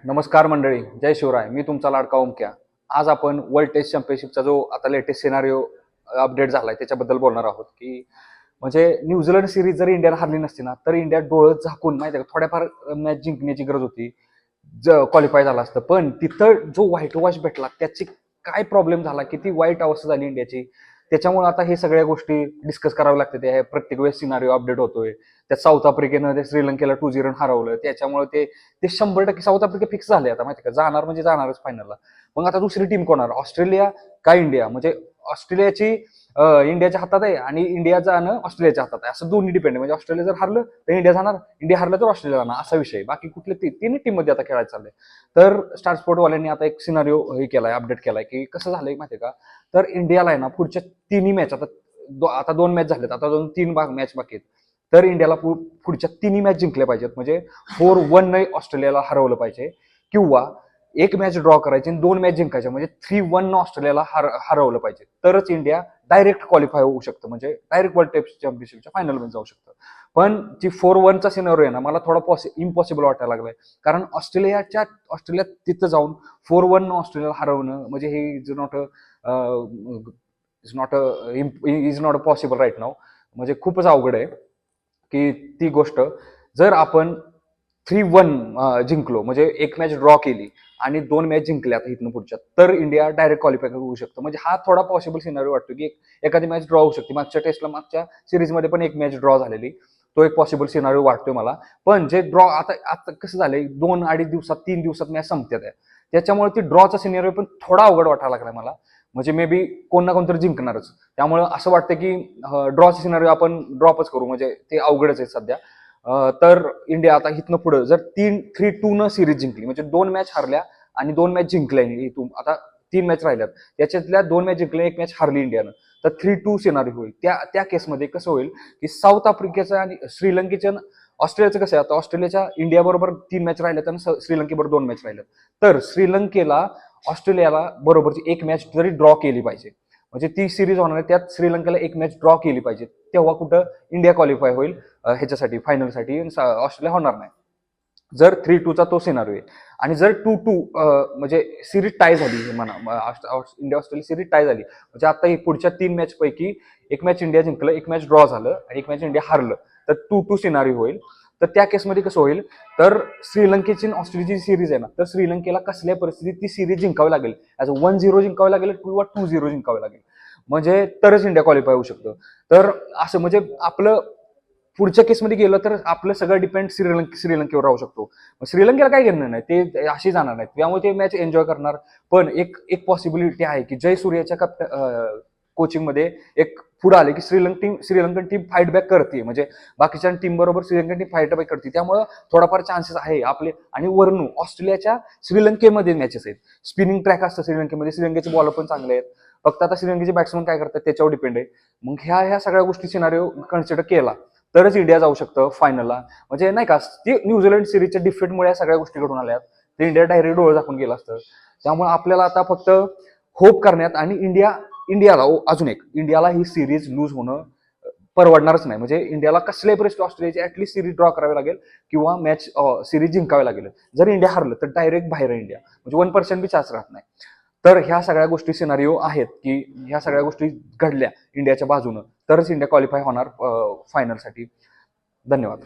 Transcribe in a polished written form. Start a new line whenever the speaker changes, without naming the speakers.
नमस्कार मंडळी, जय शिवराय. मी तुमचा लाडका ओमक्या. आज आपण वर्ल्ड टेस्ट चॅम्पियनशिपचा जो आता लेटेस्ट सिनारिओ अपडेट झालाय त्याच्याबद्दल बोलणार आहोत. की म्हणजे न्यूझीलंड सिरीज जर इंडियाला हरली नसती ना, तर इंडिया डोळं झाकून माहिती आहे का थोड्याफार मॅच जिंकण्याची गरज होती. क्वालिफाय झाला असतं, पण तिथं जो व्हाईट वॉश भेटला त्याची काय प्रॉब्लेम झाला, किती वाईट अवस्था झाली इंडियाची. त्याच्यामुळे आता हे सगळ्या गोष्टी डिस्कस कराव्या लागतात. हे प्रत्येक वेळेस सिनारिओ अपडेट होतोय. त्यात साऊथ आफ्रिकेनं ते श्रीलंकेला 2-0 हरवलं. त्याच्यामुळे ते 100% साऊथ आफ्रिका फिक्स झाले आता माहिती का, जाणार म्हणजे जाणारच फायनलला. मग आता दुसरी टीम कोण, ऑस्ट्रेलिया का इंडिया? म्हणजे ऑस्ट्रेलियाची इंडियाच्या हातात आहे आणि इंडिया जाणं ऑस्ट्रेलियाच्या हातात आहे, असं दोन्ही डिपेंड आहे. म्हणजे ऑस्ट्रेलिया जर हरलं तर इंडिया जाणार, इंडिया हरलं तर ऑस्ट्रेलिया जाणार, असा विषय. बाकी कुठले तिन्ही टीम मध्ये आता खेळायला चाललंय. तर स्टार स्पोर्टवाल्यांनी आता एक सिनारिओ हे केलाय, अपडेट केलाय की कसं झालंय माहितीये का. तर इंडियाला आहे ना पुढच्या तिन्ही मॅच आता 2 मॅच झालेत, आता 3 मॅच बाकी आहेत. तर इंडियाला पुढच्या तिन्ही मॅच जिंकल्या पाहिजेत. म्हणजे 4-1 ने ऑस्ट्रेलियाला हरवलं पाहिजे, किंवा एक मॅच ड्रॉ करायची आणि 2 मॅच जिंकायच्या. म्हणजे 3-1 ऑस्ट्रेलियाला हरवलं पाहिजे, तरच इंडिया डायरेक्ट क्वालिफाय होऊ शकतं. म्हणजे डायरेक्ट वर्ल्ड टेस्ट चॅम्पियनशिपच्या फायनलमध्ये जाऊ शकतं. पण जी 4-1 सिनारिओ आहे ना, मला थोडा इम्पॉसिबल वाटायला लागलाय. कारण ऑस्ट्रेलियात तिथं जाऊन 4-1 ऑस्ट्रेलियाला हरवणं म्हणजे हे is not a possible right now. म्हणजे खूपच अवघड आहे की ती गोष्ट. जर आपण 3-1 जिंकलो, म्हणजे एक मॅच ड्रॉ केली आणि 2 मॅच जिंकल्या आता इथनं पुढच्या, तर इंडिया डायरेक्ट क्वालिफाय होऊ शकतं. म्हणजे हा थोडा पॉसिबल सिनारिओ वाटतो की एखादी मॅच ड्रॉ होऊ शकते. मागच्या सिरीजमध्ये पण एक मॅच ड्रॉ झालेली, तो एक पॉसिबल सिनारिओ वाटतोय मला. पण जे ड्रॉ आता कसं झालंय, 2-2.5 दिवसात 3 दिवसात मॅच संपतात आहे, त्याच्यामुळे ती ड्रॉचा सिनारिओ पण थोडा अवघड वाटायला लागलाय मला. म्हणजे मे बी कोण ना कोणतरी जिंकणारच. त्यामुळे असं वाटतं की ड्रॉचा सिनारिओ आपण ड्रॉपच करू, म्हणजे ते अवघडच आहे सध्या. तर इंडिया आता इथनं पुढे जर 3-2 न सिरीज जिंकली, म्हणजे 2 मॅच हरल्या आणि 2 मॅच जिंकल्या इथून, आता 3 मॅच राहिल्यात, त्याच्यातल्या 2 मॅच जिंकल्या, 1 मॅच हरली इंडियानं, तर 3-2 सिनारी होईल. त्या केसमध्ये कसं होईल की साऊथ आफ्रिकेचं आणि श्रीलंकेचं, ऑस्ट्रेलियाचं कसं आहे, आता ऑस्ट्रेलियाच्या इंडिया बरोबर 3 मॅच राहिल्यात आणि श्रीलंकेबरोबर 2 मॅच राहिल्यात. तर श्रीलंकेला ऑस्ट्रेलियाला बरोबरची एक मॅच जरी ड्रॉ केली पाहिजे, म्हणजे ती सिरीज होणार आहे, त्यात श्रीलंकेला एक मॅच ड्रॉ केली पाहिजे, तेव्हा कुठं इंडिया क्वालिफाय होईल ह्याच्यासाठी, फायनलसाठी. ऑस्ट्रेलिया होणार नाही जर 3-2 तो सिनारिओ आहे. आणि जर 2-2 म्हणजे सिरीज टाय झाली म्हणा, इंडिया ऑस्ट्रेलिया सिरीज टाय झाली, म्हणजे आता पुढच्या 3 मॅच पैकी एक मॅच इंडिया जिंकलं, एक मॅच ड्रॉ झालं आणि एक मॅच इंडिया हरलं, तर 2-2 सिनारिओ होईल. तर त्या केसमध्ये कसं होईल, तर श्रीलंकेची ऑस्ट्रेलियाची सिरीज आहे ना, तर श्रीलंकेला कसल्या परिस्थितीत ती सिरीज जिंकावी लागेल, ॲज 1-0 जिंकावी लागेल किंवा 2-0 जिंकावी लागेल, म्हणजे तरच इंडिया क्वालिफाय होऊ शकतं. तर असं म्हणजे आपलं पुढच्या केसमध्ये गेलं तर आपलं सगळं डिपेंड श्रीलंकेवर राहू शकतो. श्रीलंकेला काय घेणं नाही, ते अशी जाणार नाहीत, त्यामुळे ते मॅच एन्जॉय करणार. पण एक पॉसिबिलिटी आहे की जयसूर्याच्या कोचिंगमध्ये एक पुढे आले की श्रीलंकन टीम फाईट बॅक करते, म्हणजे बाकीच्या टीम बरोबर श्रीलंकन टीम फाईट बॅक करते. त्यामुळे थोडाफार चान्सेस आहे आपले. आणि वरनू ऑस्ट्रेलियाच्या श्रीलंकेमध्ये मॅचेस आहेत, स्पिनिंग ट्रॅक असतं श्रीलंकेमध्ये, श्रीलंकेचे बॉलर पण चांगले आहेत. फक्त आता श्रीलंकेचे बॅट्समन काय करतात त्याच्यावर डिपेंड आहे. मग ह्या सगळ्या गोष्टी सिनारिओ कन्सिडर केला तरच इंडिया जाऊ शकतं फायनलला. म्हणजे नाही का, ती न्यूझीलंड सिरीजच्या डिफेक्टमुळे या सगळ्या गोष्टी घडून आल्यात, ते इंडिया डायरेक्ट डोळे झाकून गेलं असतं. त्यामुळे आपल्याला आता फक्त होप करण्यात, आणि इंडियाला अजून एक, इंडियाला ही सिरीज लूज होणं परवडणारच नाही. म्हणजे इंडियाला कसल्याही परिस्थिती ऑस्ट्रेलियाची ऍटलीस्ट सिरीज ड्रॉ करावी लागेल किंवा मॅच सिरीज जिंकावी लागेल. जर इंडिया हरलं तर डायरेक्ट बाहेर इंडिया, म्हणजे 1% बी चान्स राहत नाही. तर ह्या सगळ्या गोष्टी सिनारिओ आहेत की ह्या सगळ्या गोष्टी घडल्या इंडियाच्या बाजूनं, तरच इंडिया क्वालिफाय होणार फायनलसाठी. धन्यवाद.